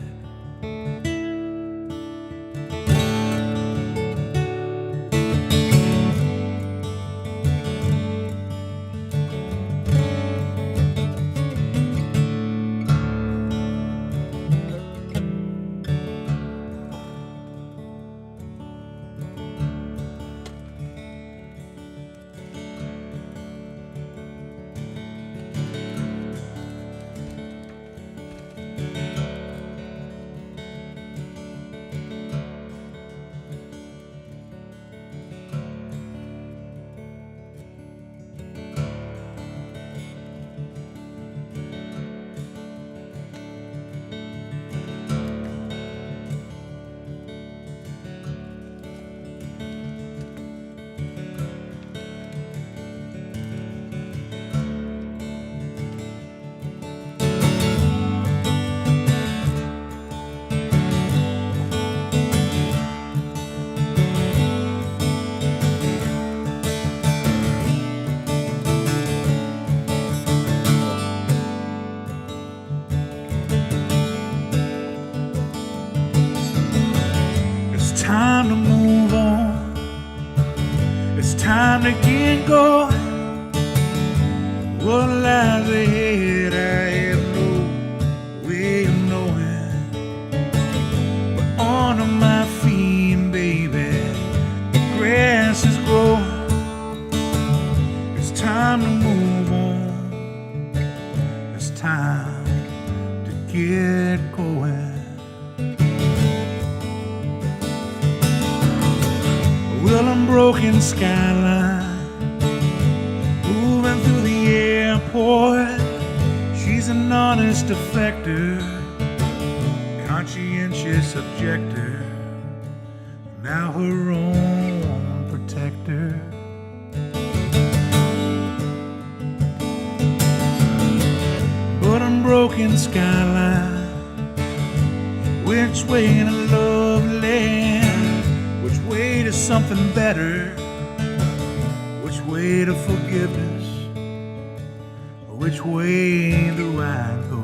Time to move on. It's time to get going. What lies ahead, I have no way of knowing. But on my feet, baby, the grass is growing. It's time to move on. It's time to get going. broken skyline, moving through the airport. She's an honest defector, conscientious objector, now her own protector. But unbroken skyline, which way to love land? Which way to something better? Which way to forgiveness? Which way do I go?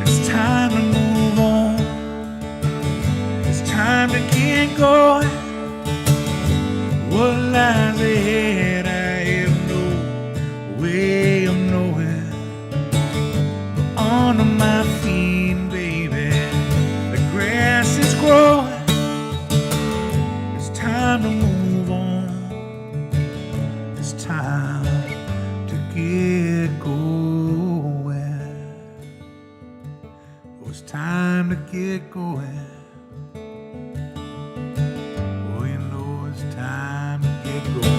It's time to move on. It's time to get going. What lies ahead, I have no way of knowing. But under my feet, baby, the grass is growing. It's time to move on. It's time to get going. Oh, it's time to get going. Oh, you know it's time to get going.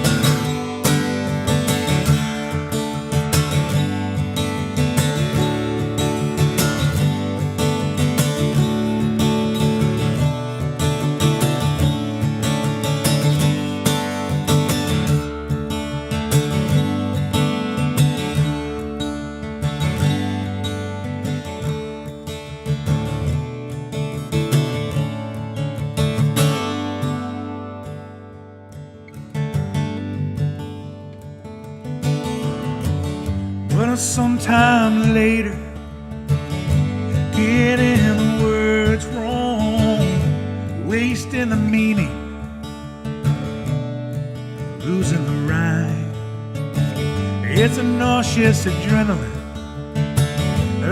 Well, sometime later, getting the words wrong, wasting the meaning, losing the rhyme. It's a nauseous adrenaline,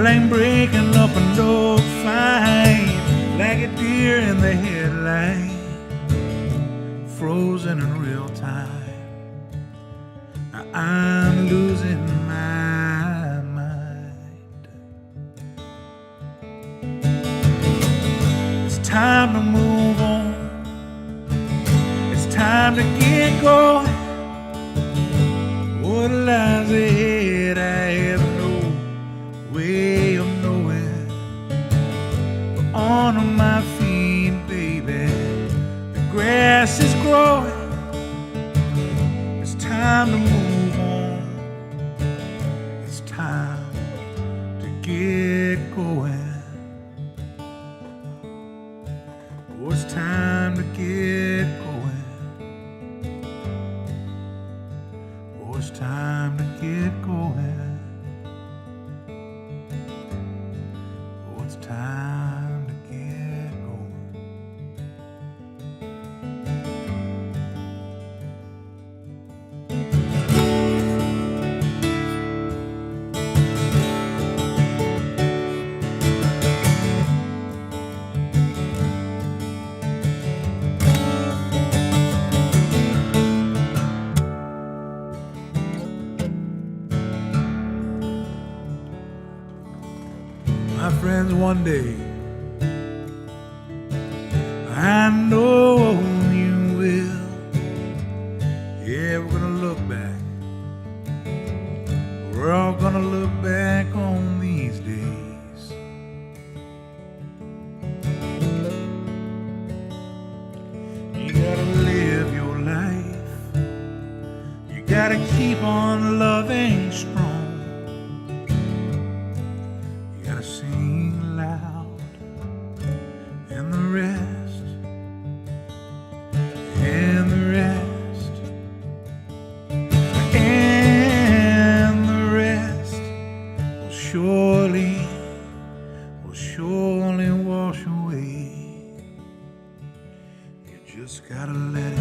like breaking up an old fight, like a deer in the headlight, frozen in real time. I'm losing my mind. It's time to move on. It's time to get going. What lies ahead, I have no way of knowing. But under my feet, baby, the grass is growing. It's time to move on. It's time to get going. Oh, it's time to get going. Oh, it's time to get going. Oh, it's time to get going. My friends, one day I know you will. Yeah, we're gonna look back. We're all gonna look back on these days. You gotta live your life. You gotta keep on loving strong. You gotta sing loud, and the rest, and the rest, and the rest will surely wash away. You just gotta let it.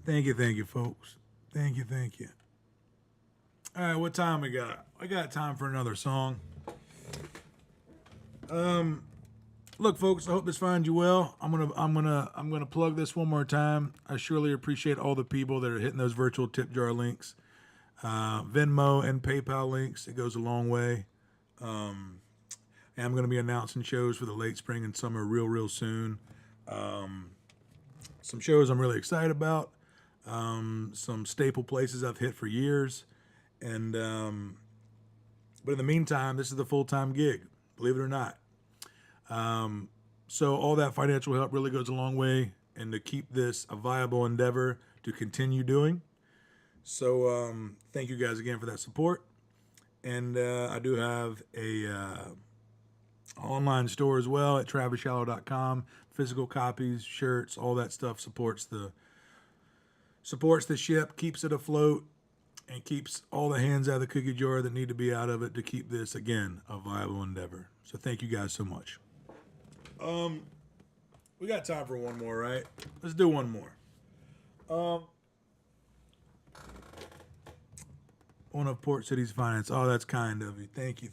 Thank you, folks. Thank you. All right, what time we got? I got time for another song. Look, folks, I hope this finds you well. I'm gonna plug this one more time. I surely appreciate all the people that are hitting those virtual tip jar links, Venmo and PayPal links. It goes a long way. And I'm gonna be announcing shows for the late spring and summer real soon. Some shows I'm really excited about. Some staple places I've hit for years, and but in the meantime, this is the full-time gig, believe it or not. So all that financial help really goes a long way, and to keep this a viable endeavor to continue doing. So thank you guys again for that support. And I do have a online store as well at TravisShallow.com. Physical copies, shirts, all that stuff supports the ship, keeps it afloat, and keeps all the hands out of the cookie jar that need to be out of it to keep this, again, a viable endeavor. So thank you guys so much. We got time for one more, right? Let's do one more. One of Port City's finest. Oh, that's kind of you. Thank you.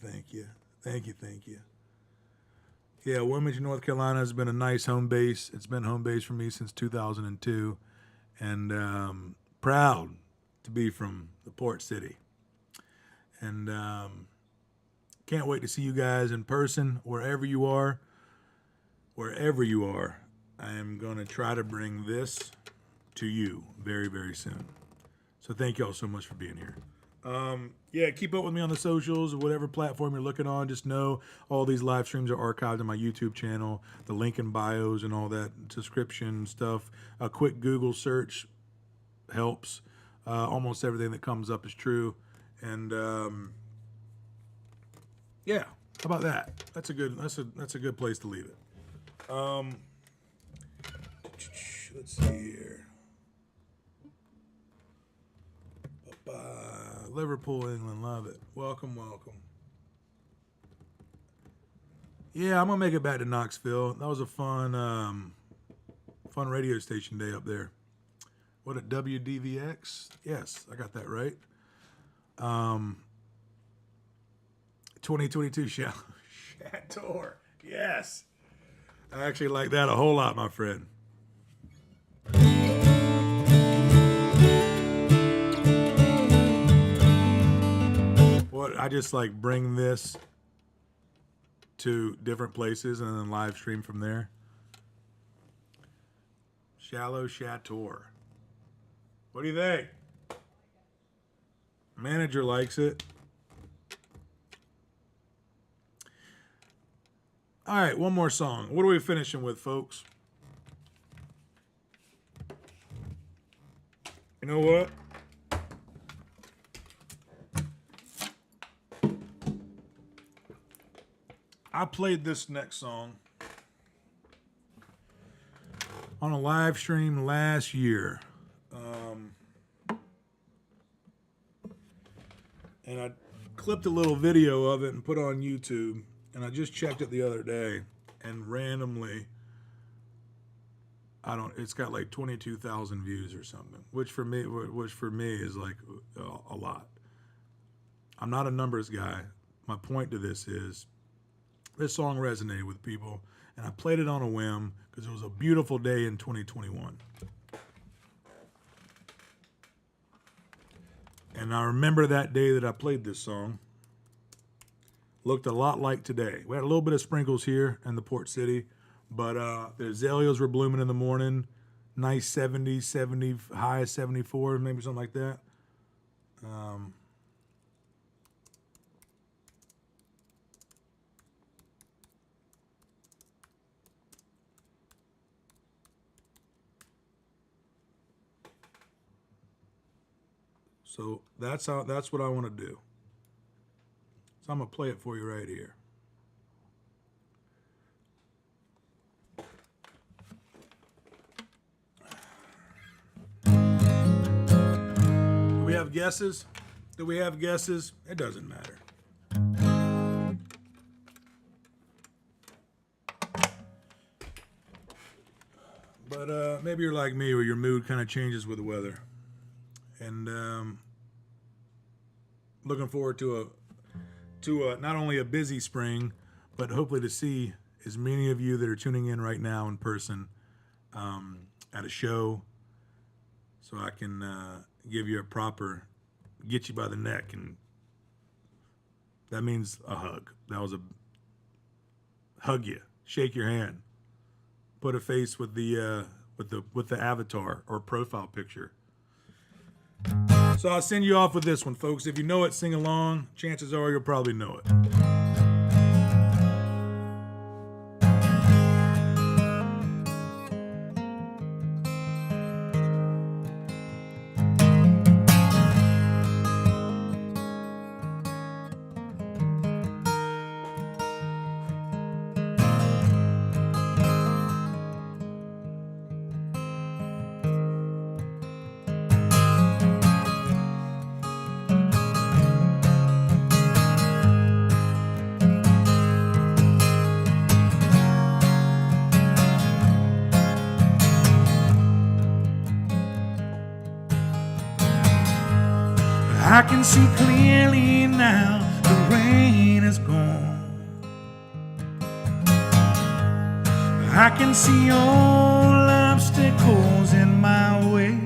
Yeah, Wilmington, North Carolina has been a nice home base. It's been home base for me since 2002. And proud to be from the Port City. And can't wait to see you guys in person, wherever you are. I am going to try to bring this to you very, very soon. So thank you all so much for being here. Yeah, keep up with me on the socials or whatever platform you're looking on. Just know all these live streams are archived on my YouTube channel, the link in bios and all that description stuff. A quick Google search helps. Almost everything that comes up is true. And yeah, how about that? That's a good place to leave it. Let's see here. Liverpool, England, love it. Welcome. Yeah, I'm gonna make it back to Knoxville. That was a fun radio station day up there. What at WDVX? Yes, I got that right. 2022 Shallow Chateau. Yes, I actually like that a whole lot, my friend. I just like bring this to different places and then live stream from there. Shallow Chateau. What do you think? Manager likes it. All right, one more song. What are we finishing with, folks? You know what? I played this next song on a live stream last year. And I clipped a little video of it and put it on YouTube. And I just checked it the other day. And randomly, it's got like 22,000 views or something. Which for me is like a lot. I'm not a numbers guy. My point to this is, this song resonated with people, and I played it on a whim because it was a beautiful day in 2021. And I remember that day that I played this song. Looked a lot like today. We had a little bit of sprinkles here in the Port City, but the azaleas were blooming in the morning. Nice 70, high 74, maybe something like that. So that's what I want to do. So I'm going to play it for you right here. Do we have guesses? It doesn't matter. But maybe you're like me, where your mood kind of changes with the weather. And looking forward to not only a busy spring, but hopefully to see as many of you that are tuning in right now in person at a show, so I can give you a proper, get you by the neck, and that means a hug. That was a hug you, shake your hand, put a face with the avatar or profile picture. So I'll send you off with this one, folks. If you know it, sing along. Chances are you'll probably know it. I can see clearly now, the rain is gone. I can see all obstacles in my way.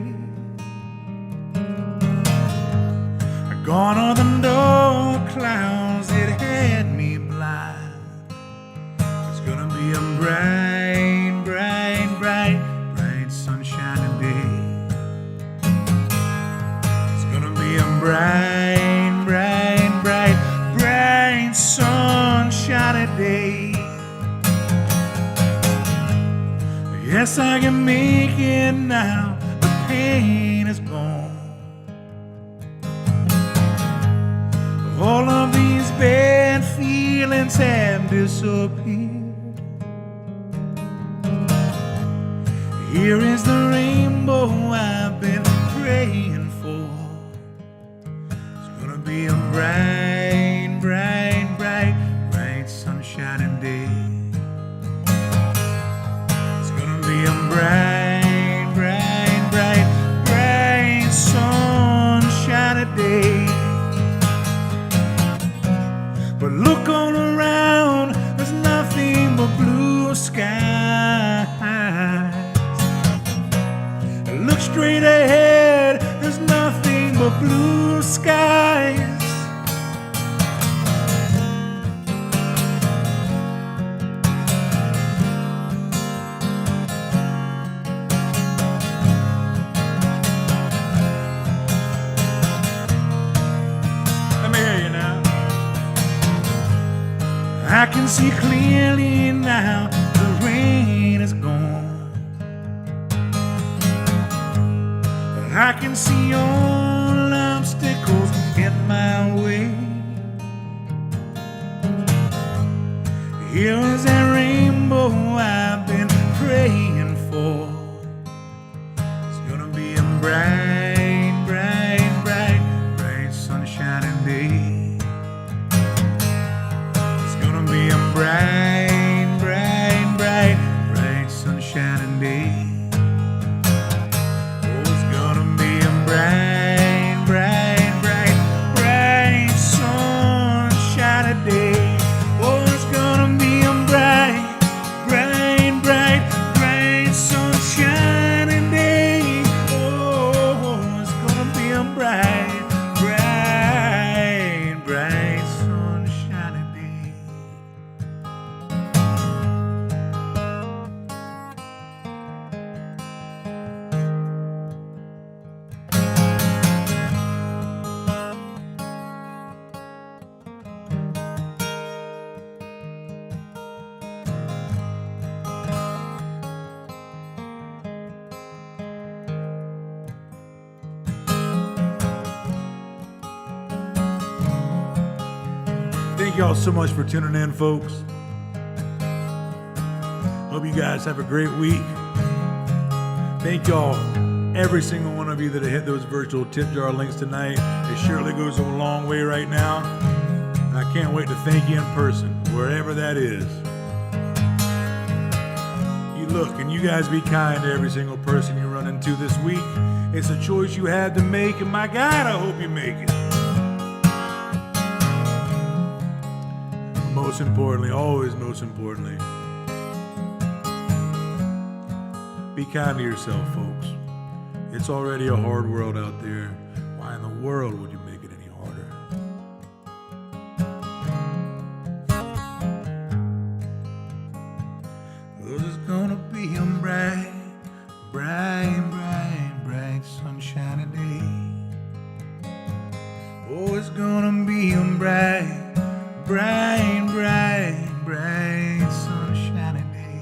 Gone are the dark clouds that had me blind. It's gonna be a bright, bright, bright, bright sunshiny day. Bright, bright, bright, bright sunshiny day. Yes, I can make it now. The pain is gone. All of these bad feelings have disappeared. Here is the rainbow I've been praying for. Be a bright, bright, bright, bright sunshiny day. It's gonna be a bright, bright, bright, bright sunshiny day. But look all around, there's nothing but blue skies. Look straight ahead, there's nothing but blue skies. Let me hear you now. I can see clearly now, the rain is gone. I can see all obstacles in my way. Here is that rainbow I've been praying for. It's gonna be a bright, bright, bright, bright sunshiny day. It's gonna be a bright, bright, bright, bright sunshiny day. Bright, bright, bright, bright sunshiny day. Oh, it's gonna be a bright, bright, bright, bright sunshiny day. Oh, it's gonna be a bright, bright, bright sunshiny day. Thank y'all so much for tuning in, folks. Hope you guys have a great week. Thank y'all, every single one of you that have hit those virtual tip jar links tonight. It surely goes a long way right now. And I can't wait to thank you in person, wherever that is. You look, and you guys be kind to every single person you run into this week. It's a choice you had to make, and my God, I hope you make it. Most importantly, always most importantly, be kind to yourself, folks. It's already a hard world out there. Why in the world would you make it any harder? Well, there's gonna be a bright, bright, bright, bright sunshiny day. Oh, it's gonna be a bright, bright, bright, bright sunshiny day.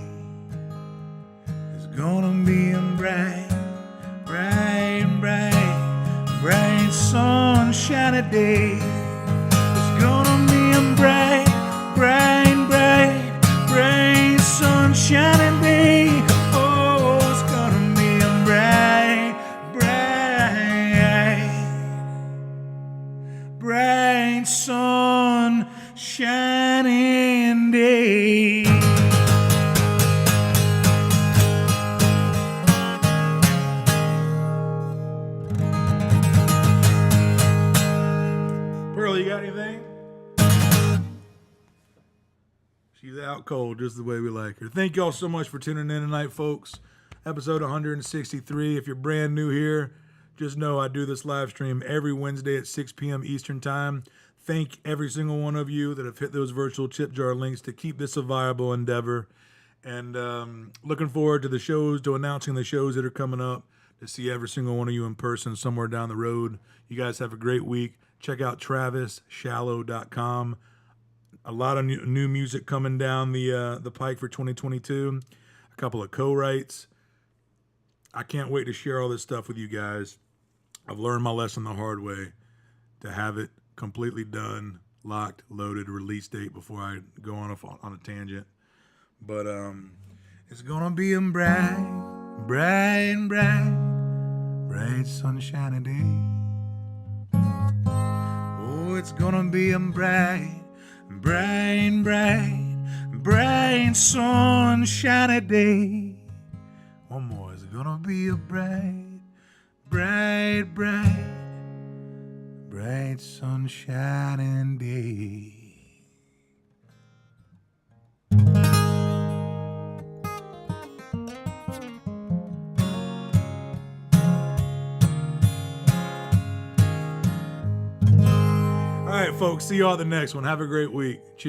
It's gonna be a bright, bright, bright, bright sunshiny day. It's gonna be a bright, bright, bright, bright sunshiny day. Oh, it's gonna be a bright, bright, bright sun shining day. Pearl, you got anything? She's out cold, just the way we like her. Thank y'all so much for tuning in tonight, folks. Episode 163. If you're brand new here, just know I do this live stream every Wednesday at 6 p.m. Eastern Time. Thank every single one of you that have hit those virtual tip jar links to keep this a viable endeavor. And looking forward to the shows, to announcing the shows that are coming up, to see every single one of you in person somewhere down the road. You guys have a great week. Check out TravisShallow.com. A lot of new music coming down the pike for 2022. A couple of co-writes. I can't wait to share all this stuff with you guys. I've learned my lesson the hard way, to have it completely done, locked, loaded, release date before I go on a tangent. But it's gonna be a bright, bright, bright, bright sunshiny day. Oh, it's gonna be a bright, bright, bright, bright sunshiny day. One more. It's gonna be a bright, bright, bright, bright sunshiny day. All right, folks. See y'all at the next one. Have a great week. Cheers.